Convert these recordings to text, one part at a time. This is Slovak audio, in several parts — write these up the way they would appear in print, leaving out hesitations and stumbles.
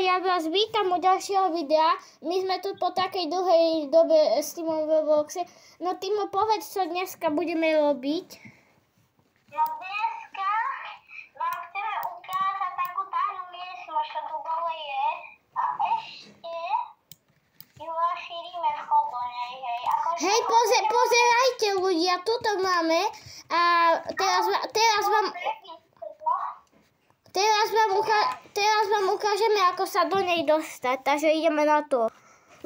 ja vás vítam u ďalšieho videa. My sme tu po takej dlhej dobe s Timom v Robloxe. No Timo, povedz, čo dneska budeme robiť. No dneska vám chceme ukázať takú tajnú miestnosť, čo tu dole je. A ešte ju rozšírime vchod do nej, hej. Hej, pozerajte ľudia, tuto máme. A teraz vám ukážeme, ako sa do nej dostať, takže ideme na to.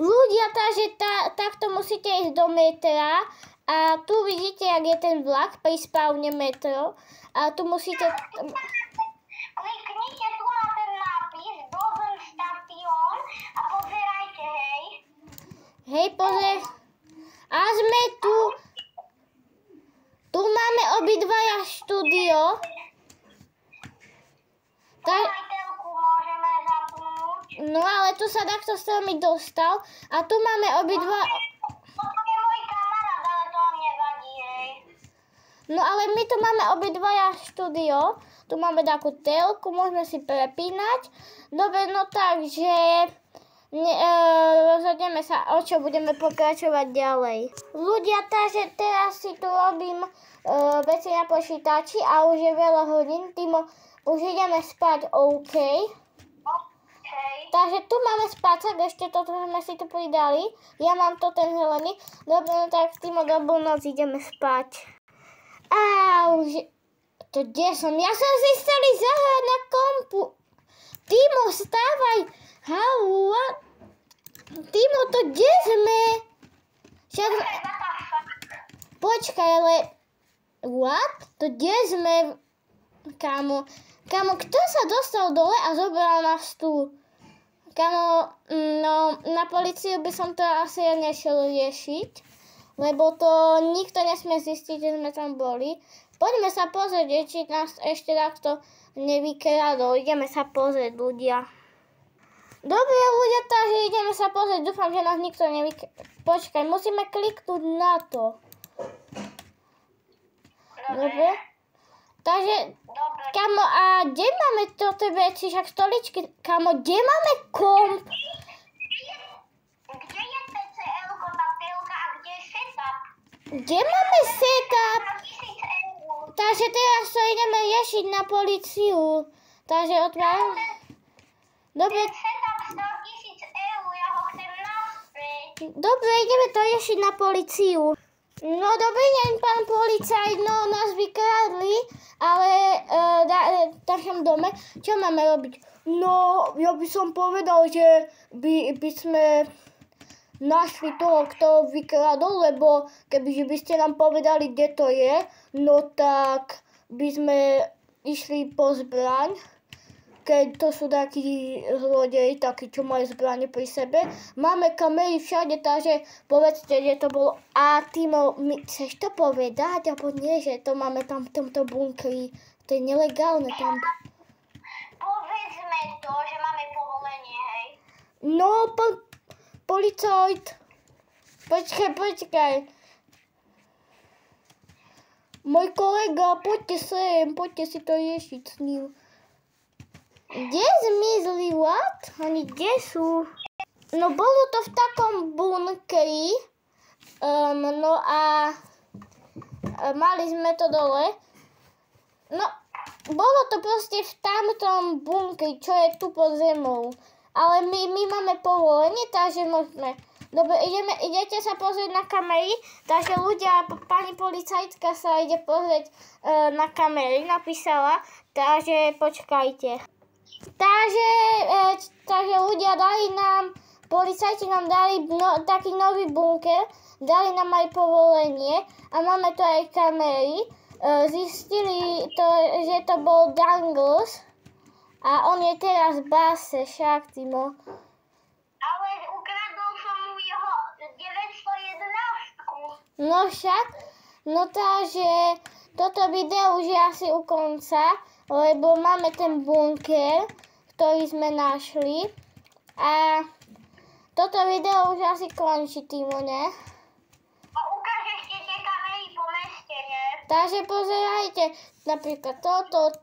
Ľudia, takže takto musíte ísť do metra a tu vidíte, jak je ten vlak pri spávne metro a tu musíte... Kliknite tu na ten nápis Golden Station a pozerajte, hej. Hej, a sme tu. Tu máme obidvaja štúdio. Majiteľku môžeme zapnúť. No ale tu sa takto stromy dostal a tu máme obidva... Toto je môj kamarát, ale to vám nevadí, hej. No ale my tu máme obidvaja štúdio. Tu máme takú telku, môžeme si prepínať. Dobre, no takže... rozhodneme sa, o čo budeme pokračovať ďalej. Ľudia, takže teraz si tu robím veci na počítači a už je veľa hodín. Timo, už ideme spať, OK. Takže tu máme spacák, ešte toto sme si tu pridali. Ja mám to ten zelený. Dobre, no tak Timo, dobrú noc, ideme spať. Už... To kde som? Ja som si chceli zahrať na kompu. Timo, vstávaj! What? Timo, to kde sme? Počkaj, ale... What? To kde sme? Kámo, kto sa dostal dole a zobral nás tu? Kámo, no, na políciu by som to asi nešiel riešiť, lebo to nikto nesmie zistiť, že sme tam boli. Poďme sa pozrieť, či nás ešte takto nevykradol. Ideme sa pozrieť, ľudia. Dobre, ľudia, takže ideme sa pozrieť. Dúfam, že nás nikto Počkaj, musíme kliknúť na to. Dobre. Takže, kamo, a kde máme toto veci? Však stoličky, kamo, kde máme komp? Kde je PCL-ko, tá telka a kde je setup? Kde máme setup? Takže teraz to ideme riešiť na políciu. Takže otváram. Dobre. Setup 100 000 eur, ja ho chcem naspäť. Dobre, ideme to riešiť na políciu. No dobrý deň, pán policajt, no nás vykradli, ale v našom dome, čo máme robiť? No, ja by som povedal, že by sme našli toho, kto vykradol, lebo kebyže by ste nám povedali, kde to je, no tak by sme išli po zbraň. Keď to sú takí zlodeji, takí, čo majú zbrane pri sebe. Máme kamery všade, takže povedzte, kde to bolo. A Timo, chceš to povedať? Alebo nie, že to máme tam v tomto bunkri. To je nelegálne tam. Povedzme to, že máme povolenie, hej. No, policajt. Počkaj. Môj kolega, poďte sem, poďte si to riešiť s ním. Kde zmizli, what? Oni kde sú? No bolo to v takom bunkeri. No a mali sme to dole. No, bolo to proste v tamtom bunkeri, čo je tu pod zemou. Ale my máme povolenie, takže môžeme. Dobre, idete sa pozrieť na kamery. Takže ľudia, pani policajtka sa ide pozrieť na kamery, napísala. Takže počkajte. Takže ľudia policajti nám dali taký nový bunker, dali nám aj povolenie a máme tu aj kamery. Zistili to, že to bol Dangles a on je teraz v base, však Timo. Ale ukradol som mu jeho 911. No však, no takže toto video už je asi u konca. Lebo máme ten bunker, ktorý sme našli. A toto video už asi končí, Timo, ne? A ukáž ešte tie kamery po meste, ne? Takže pozerajte, napríklad toto.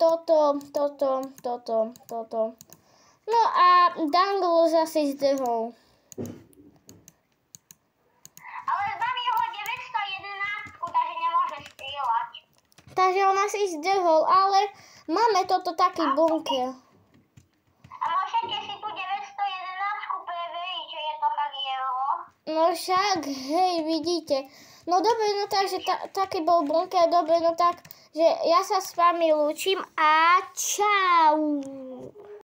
No a Danglo zase zdrhol. Ale dám jeho 911, takže nemôže strieľať. Takže on asi zdrhol, ale máme toto taký bunker. A môžete si tu 911 preveriť, že je to fakt jeho? No však, hej, vidíte. No dobre, no takže taký bol bunker, dobre, no tak, že ja sa s vami lúčim a čau.